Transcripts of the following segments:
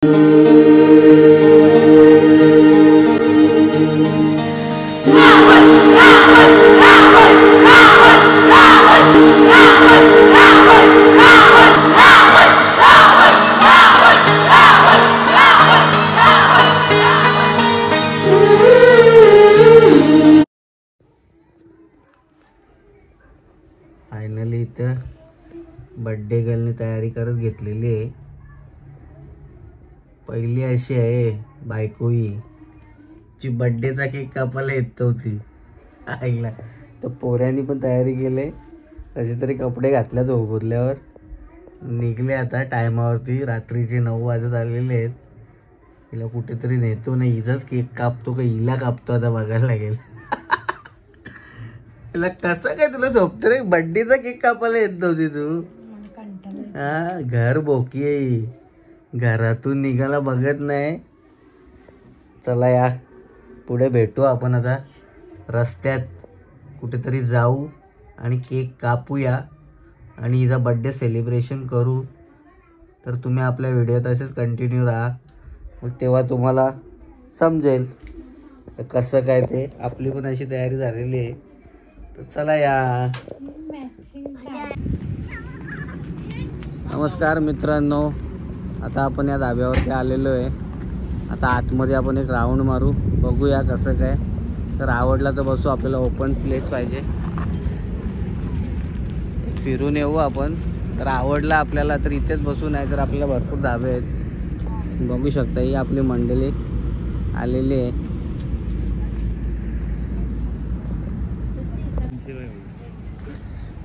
Finally इथं birthday गर्लने तयारी करत घेतलेली आहे. पहिली अशी आहे बायको जी बर्थडेचा केक कापायला येत होती आईला. तर पोऱ्यांनी पण तयारी केली, कसे तरी कपडे घातल्यात उरल्यावर निघले आता टायमावरती. रात्रीचे 9 वाजत आलेले आहेत. हिला कुठेतरी नेतो ना, हिचाच केक कापतो का हिला कापतो आता बघायला लागेल. तुला कसं काय तुला सोपत रे, बर्थडेचा केक कापायला येत नव्हती तू? हा घर बोकी आहे, घरातून निघायला बघत नाही. चला या पुढे भेटू आपण आता रस्त्यात, कुठेतरी जाऊ आणि केक कापूया आणि हिचा बर्थडे सेलिब्रेशन करू. तर तुम्ही आपल्या व्हिडिओत असेच कंटिन्यू राहा, मग तेव्हा तुम्हाला समजेल कसं काय ते. आपली पण अशी तयारी झालेली आहे. तर चला या. नमस्कार मित्रांनो, आता आपण या धाब्यावरती आलेलो आहे. आता आतमध्ये आपण एक राऊंड मारू, बघूया कसं काय. तर आवडला तर बसू, आपल्याला ओपन प्लेस पाहिजे, फिरून येऊ आपण. तर आवडला आपल्याला तर इथेच बसू, नाही तर आपल्याला भरपूर धाबे आहेत. बघू शकता ही आपली मंडळी आलेली आहे.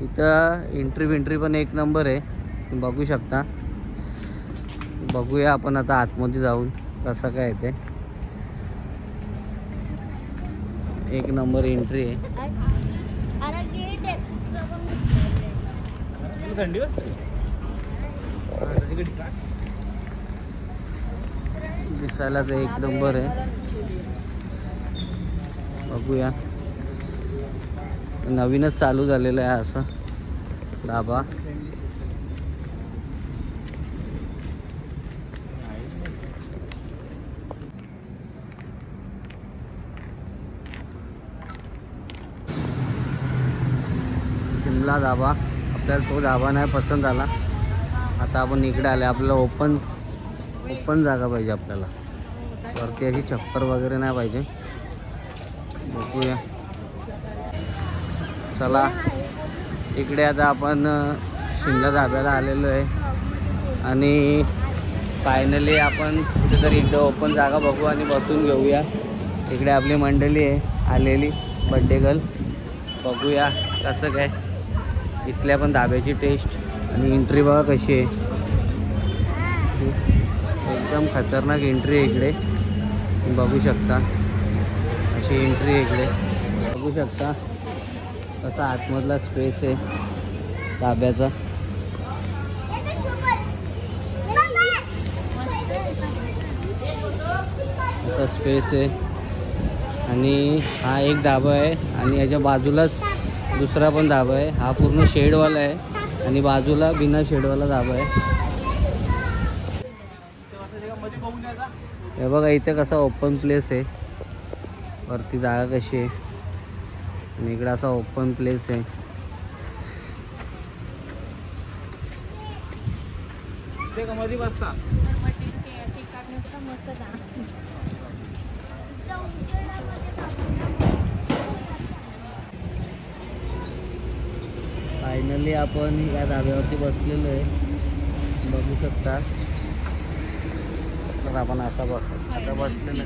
इथं एंट्री पण एक नंबर आहे, बघू शकता. बघूया आपण आता आतमध्ये जाऊन कसं काय ते. एक नंबर एंट्री आहे. दिसायला तर एक नंबर आहे. बघूया, नवीनच चालू झालेलं आहे असं धाबा. शिमला धाबा, आपल्याला तो धाबा नाही पसंत आला. आता आपण इकडे आले, आपल्याला ओपन जागा पाहिजे. आपल्याला वरती अशी छप्पर वगैरे नाही पाहिजे. बघूया, चला इकडे आता आपण शिमला धाब्याला आलेलो आहे आणि फायनली आपण कुठेतरी इकडे ओपन जागा बघू आणि बसून घेऊया. इकडे आपली मंडळी आहे आलेली, बर्थडे गर्ल. बघूया कसं काय इथल्या पण धाब्याची टेस्ट आणि एंट्री बघा कशी आहे. एकदम खतरनाक एंट्री आहे इकडे, बघू शकता. अशी एंट्री आहे इकडे, बघू शकता कसा आतमधला स्पेस आहे धाब्याचा. असा स्पेस आहे आणि हा एक धाबा आहे आणि याच्या बाजूलाच दुसरा पण धाबा आहे. हा पूर्ण शेडवाला आहे आणि बाजूला बिना शेडवाला धाबा आहे. हे बघा इथे कसा ओपन प्लेस आहे, वरती जागा कशी आहे आणि इकडे असा ओपन प्लेस आहे. फायनली आपण या धाब्यावरती बसलेलो आहे, बघू शकता. तर आपण असा आता बसलेलो.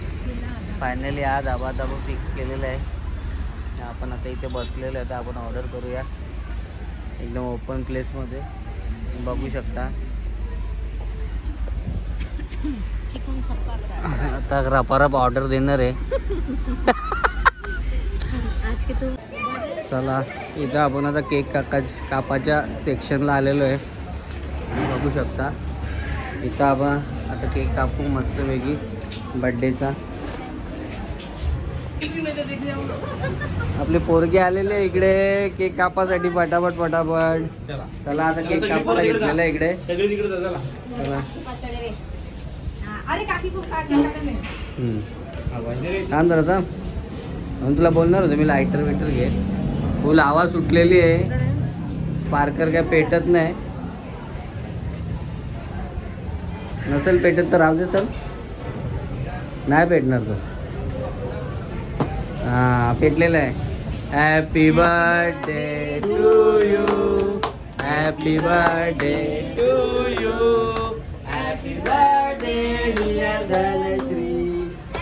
फायनली हा धाबा फिक्स केलेला आहे. आपण आता इथे बसलेलो आहे, तर आपण ऑर्डर करूया एकदम ओपन प्लेसमध्ये. बघू शकता आता रपारप ऑर्डर देणार आहे. चला इथं आपण आता केक कापाच्या सेक्शनला आलेलो आहे, बघू शकता. इथं आपण आता केक कापू मस्तपैकी बर्थडेचा. आपले पोरगे आलेले इकडे केक कापासाठी पटापट. चला आता केक कापायला घेतलेला इकडे. चला थांब जरा थांब. म्हणून तुला बोलणार होतो मी लायटर विटर घे. फुल हवा सुटलेली आहे. स्पार्कर काय पेटत नाही. नसेल पेटत तर राहू दे. चल नाही पेटणार तो. हा पेटलेला आहे. Happy birthday to you. Happy birthday to you. Happy birthday dear Dhanashri.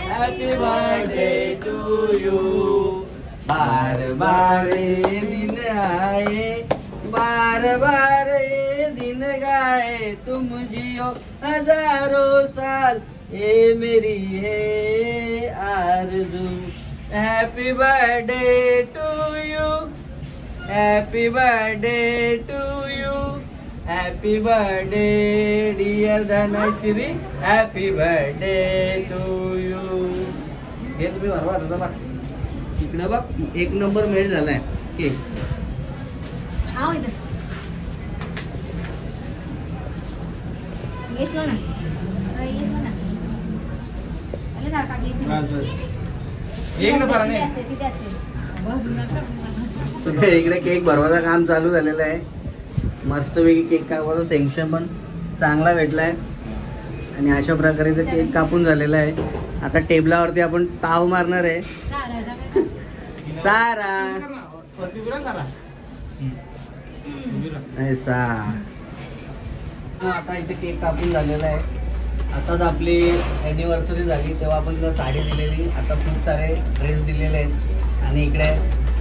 Happy birthday to you. बार बार दिन आए, बार बार दिन गाए, तुम जियो हजारों साल, ये मेरी है आरज़ू. Happy birthday to you. Happy birthday to you. Happy birthday dear Dhanashri. Happy birthday to you. हे तुम्ही भरवा आता बघ. इकडं बघ एक नंबर मेल झालाय केक. इकडे केक भरवायचं काम चालू झालेलं आहे. मस्तपैकी केक कापायचं सेक्शन पण चांगला भेटलाय आणि अशा प्रकारे ते केक कापून झालेला आहे. आता टेबलावरती आपण ताव मारणार आहे. सारा ऐसा. आता इथे केक कापून झालेला आहे. आताच आपली ॲनिव्हर्सरी झाली तेव्हा आपण तिला साडी दिलेली. आता खूप सारे ड्रेस दिलेले आहेत आणि इकडे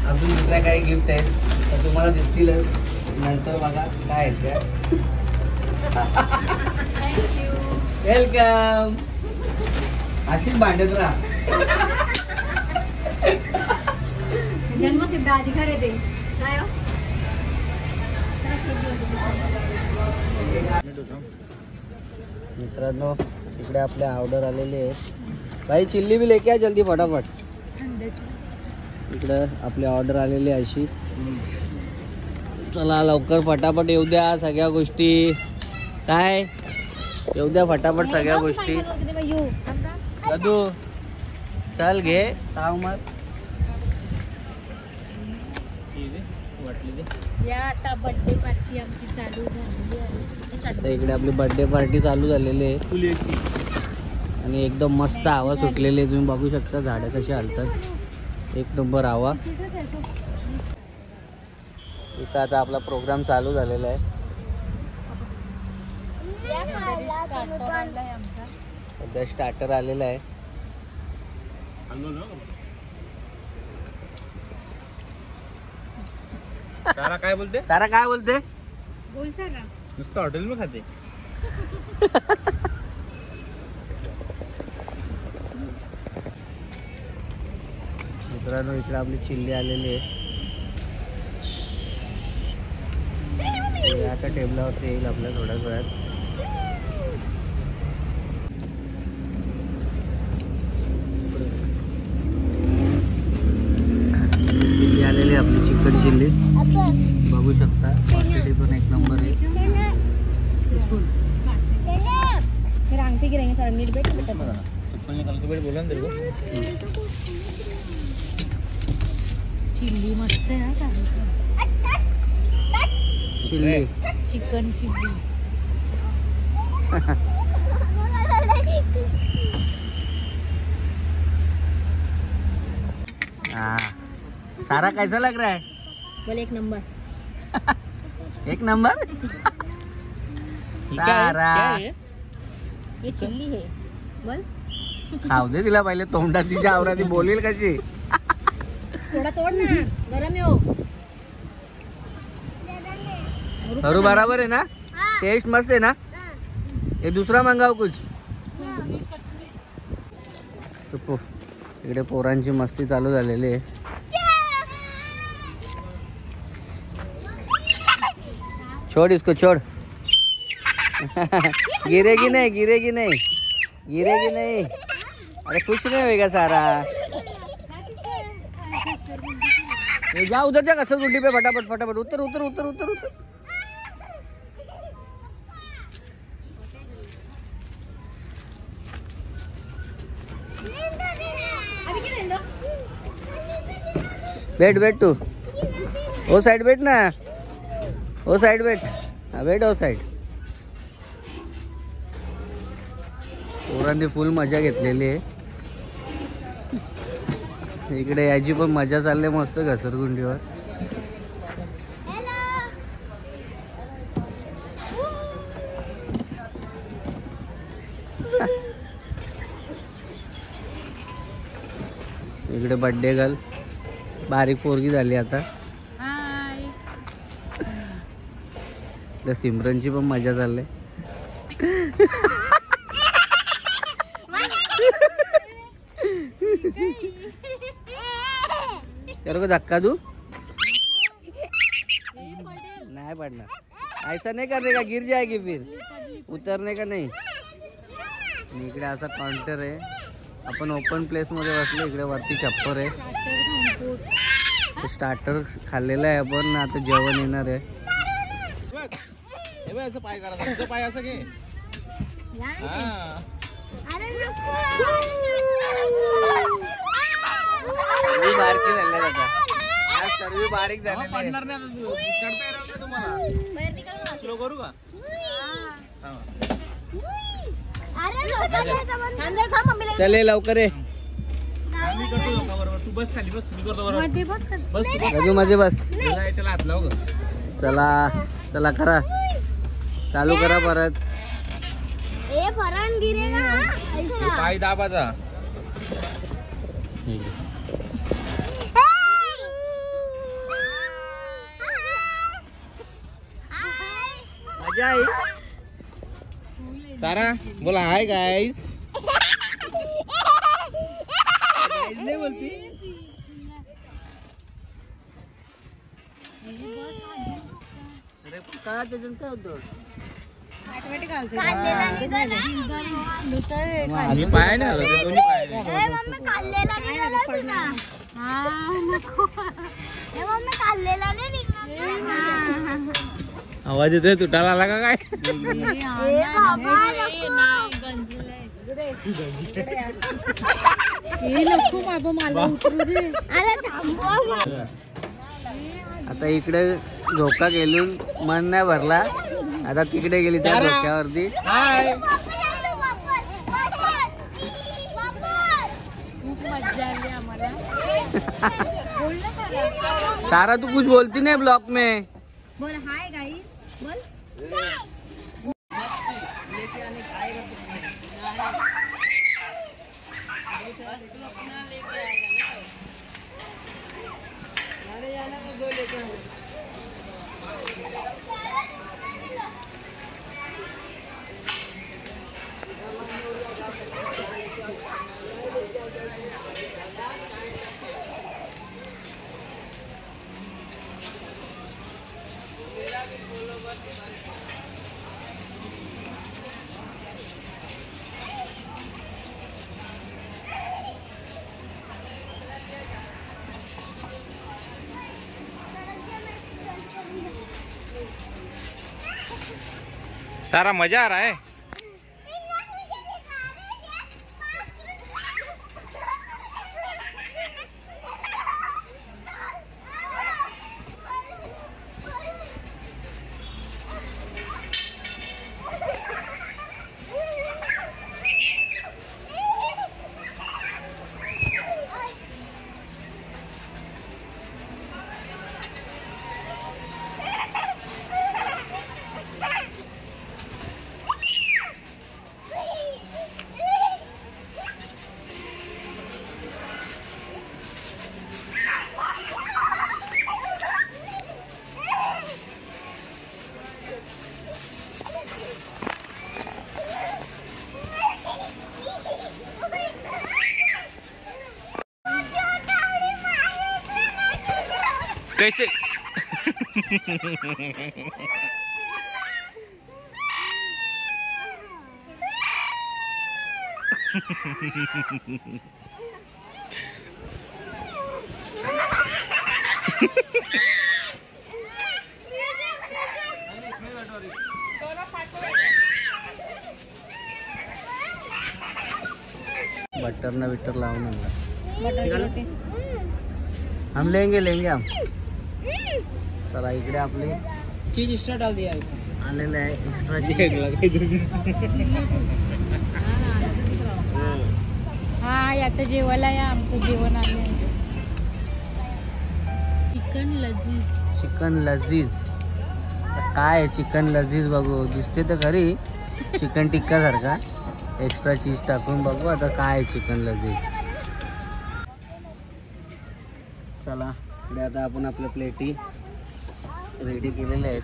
अजून दुसऱ्या काही गिफ्ट आहेत तर तुम्हाला दिसतीलच नंतर. बघा काय आहेत त्या. वेलकम. अशीच भांडत राहा. जन्मसिद्ध अधिकार आहे ते. मित्रांनो इकडे आपल्या ऑर्डर आलेली आहे. भाई चिल्ली भी लेके आ जल्दी फटाफट. इकडे आपली ऑर्डर आलेली आहे अशी. चला लवकर फटाफट येऊ द्या सगळ्या गोष्टी. काय येऊ द्या फटाफट सगळ्या गोष्टी. दादू चल घे ताव मार. आता बर्थडे पार्टी आमची चालू झालेली आहे. आता इकडे आपली बर्थडे पार्टी चालू झालेली आहे आणि एकदम मस्त हवा सुटलेली आहे. तुम्ही बघू शकता झाडं कशी हलतात. एक नंबर हवा. इथं आता आपला प्रोग्राम चालू झालेला आहे. सध्या स्टार्टर आलेला आहे. सारा काय बोलते? सारा काय बोलते? बोल सारा. नुसतं हॉटेल में खाते. मित्रांनो इकडे आपली चिल्ली आलेली आहे. आता टेबलावरती येईल आपल्या थोड्याच वेळात. चिल्ली आलेली आहे आपली चिकन चिल्ली. बघू शकता क्वांटिटी पण एक नंबर आहे. रांगते गिरेंगे सर नीट बैठ बेटा. बोला ना देखो. चिल्ली मस्त आहे का. Chilli chicken chilli. हाँ सारा कैसा लग रहा है? बोल एक नंबर. एक नंबर. सारा ये चिल्ली है. बोल खाऊ दे तिला पहिले तोंडात. तिच्या आवराती बोलेल कशी. थोड़ा तोड़ ना गरम है वो. हरू बराबर है ना. टेस्ट मस्त है ना. ये दूसरा मंगाओ कुछ. तो इकडे पोरांची मस्ती चालू झालेली आहे. छोड़ इसको छोड़. गिरेगी नहीं गिरेगी नहीं गिरेगी नहीं. अरे कुछ नहीं होएगा सारा. जा उधर जा घसरगुंडी पे फटाफट फटाफट. उतर उतर उतर उतर उतर. बैठ बैठ तू वो साइड बैठ ना वो साइड बैठ हा बैठ वो साइड. पोरांनी फुल मजा घेतलेली आहे. इकडे याची पण मजा चालली मस्त घसरगुंडीवर. इकडे बर्थडे गर्ल बारीक पोरगी झाली आता. त्या सिमरनची पण मजा चालली. तेरे को धक्का दूं? नहीं पड़ना. ऐसा नहीं करने का, गिर जाएगी फिर. उतरने का नहीं. इकडे असा काउंटर आहे. आपण ओपन प्लेस मध्ये बसलो. इकडे वरती छप्पर आहे. स्टार्टर खाल्लेला आहे आपण. आता जेवण येणार आहे. असं पाय करा, पाय असं घे. बारकी झाले आता. आज सर्व बारीक झालेले. पडणार नाही आता. चढता येणार नाही तुम्हाला. स्लो करू का? चले लवकर ये. मी करतो बरोबर. तू बस खाली बस. मी करतो बरोबर. बस राजू मध्ये बस. त्याला हात लाव ग. चला चला करा. चालू करा परत. पाय दाबाचा. मजा आई. सारा बोला हाय गाइस. नहीं बोलती. अरे काय त्याच्यात काय होतं. आणि पाय नाही हलवत, दोन्ही पाय नाही. आवाज येतोय तुटाला आला का काय. आता इकडे झोका गेलून मन नाही भरला. आता तिकडे गेली त्या झोक्यावरती. हाय. सारा तू कुछ बोलती नहीं ब्लॉग में. बोल हाय गाइस. बोल सारा मजा आ रहा है. कैसे बटर ना बिटर लावून आणला. हम लेंगे हम. चला इकडे आपले चीज एक्स्ट्रा डाल दिया आलेलं आहे एक्स्ट्रा. हा आता जेवायला या, आमचं जेवण आलं. चिकन लजीज. चिकन लजीज. काय आहे चिकन लजीज बघू, दिसते तर खरी चिकन टिक्का सारखा. एक्स्ट्रा चीज टाकून बघू आता काय आहे चिकन लजीज. चला इकडे आता आपण आपल्या प्लेटी रेडी केलेल्या आहेत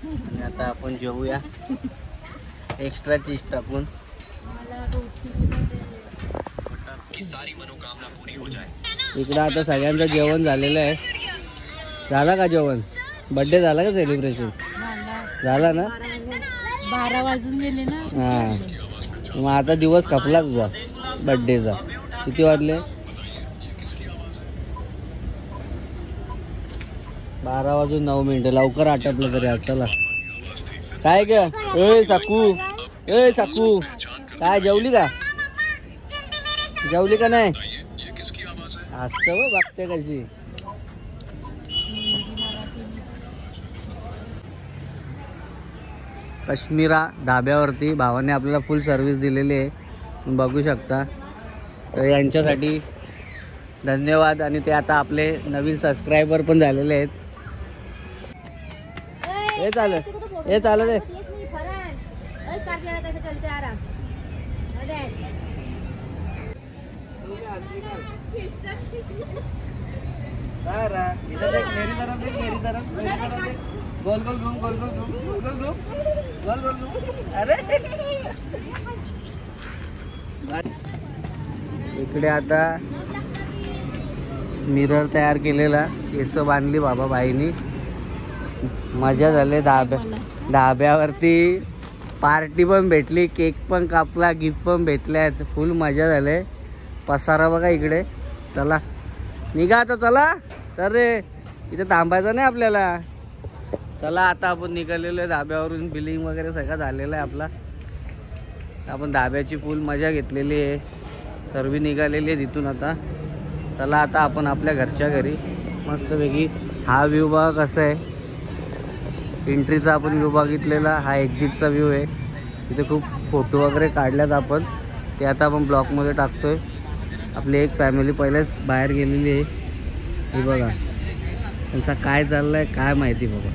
आणि आता आपण जेवूया एक्स्ट्रा चीज टाकून. मला रोटी इकडं आता सगळ्यांचं जेवण झालेलं आहे. झाला का जेवण? बर्थडे झाला का सेलिब्रेशन? झाला ना? 12 वाजून गेले ना. हा मग आता दिवस खपला तुझा बर्थडेचा. किती वाजले? 12:09. लवकर आटपलं तरी आज. चला काय ग ए साकू काय जेवली का? जेवली का नाही? असतं व बघते कशी. काश्मीरा ढाब्यावरती भावाने आपल्याला फुल सर्व्हिस दिलेली आहे, बघू शकता. तर यांच्यासाठी धन्यवाद. आणि ते आता आपले नवीन सबस्क्रायबर पण झालेले आहेत. हे चालत आहे. गोल गोल घूम गोल गोल घूम गोल गोल घूम गोल गोल घूम. अरे इकडे आता मिरर तयार केलेला, केस बांधली बाबा बाईनी. मजा झाली. धाब्यावरती पार्टी पण भेटली, केक पण कापला, गिफ्ट पण भेटल्यात. फुल मजा झाली. पसारा बघा इकडे. चला निघा आता. चला चल रे, इथे थांबायचं नाही आपल्याला. चला आता आपण निघालेलो आहे धाब्यावरून. बिलिंग वगैरे सगळं झालेलं आहे आपला. आपण धाब्याची फुल मजा घेतलेली आहे. सर्व निघालेली आहे तिथून आता. चला आता आपण आपल्या घरच्या घरी मस्तपैकी. हा व्ह्यू बघा कसा आहे. एंट्रीचा आपण व्ह्यू बघितलेला, हा एक्झिटचा व्ह्यू आहे. इथे खूप फोटो वगैरे काढल्यात आपण, ते आता आपण ब्लॉगमध्ये टाकतोय. आपली एक फॅमिली पहिलेच बाहेर गेलेली आहे. हे बघा त्यांचा काय चाललंय काय माहिती बाबा.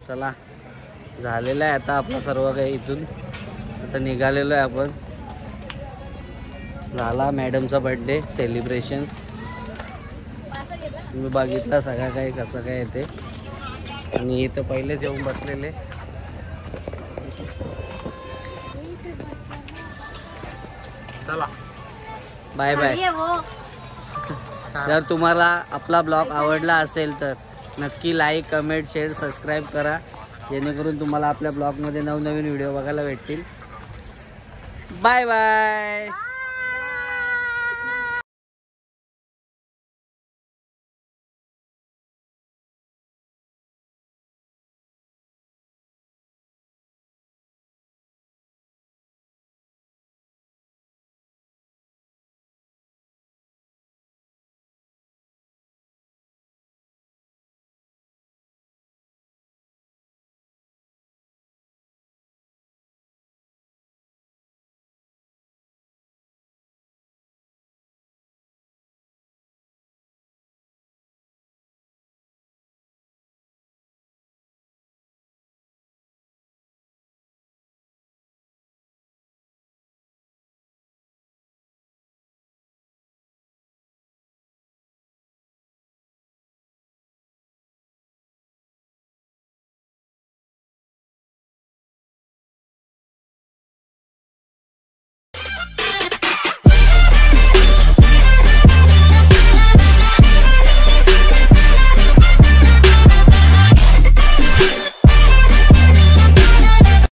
चला झालेलं आहे आता आपलं सर्व काही. इथून आता निघालेलो आहे आपण. झाला मॅडमचा बर्थडे सेलिब्रेशन. तुम्ही बघितलं सगळं काही कसं काय येते. आणि इथं पहिलेच येऊन बसलेले. चला बाय बाय. जर तुम्हाला आपला ब्लॉग आवडला असेल तर नक्की लाईक कमेंट शेअर सबस्क्राईब करा, जेणेकरून तुम्हाला आपल्या ब्लॉगमध्ये नवनवीन व्हिडिओ बघायला भेटतील. Bye bye.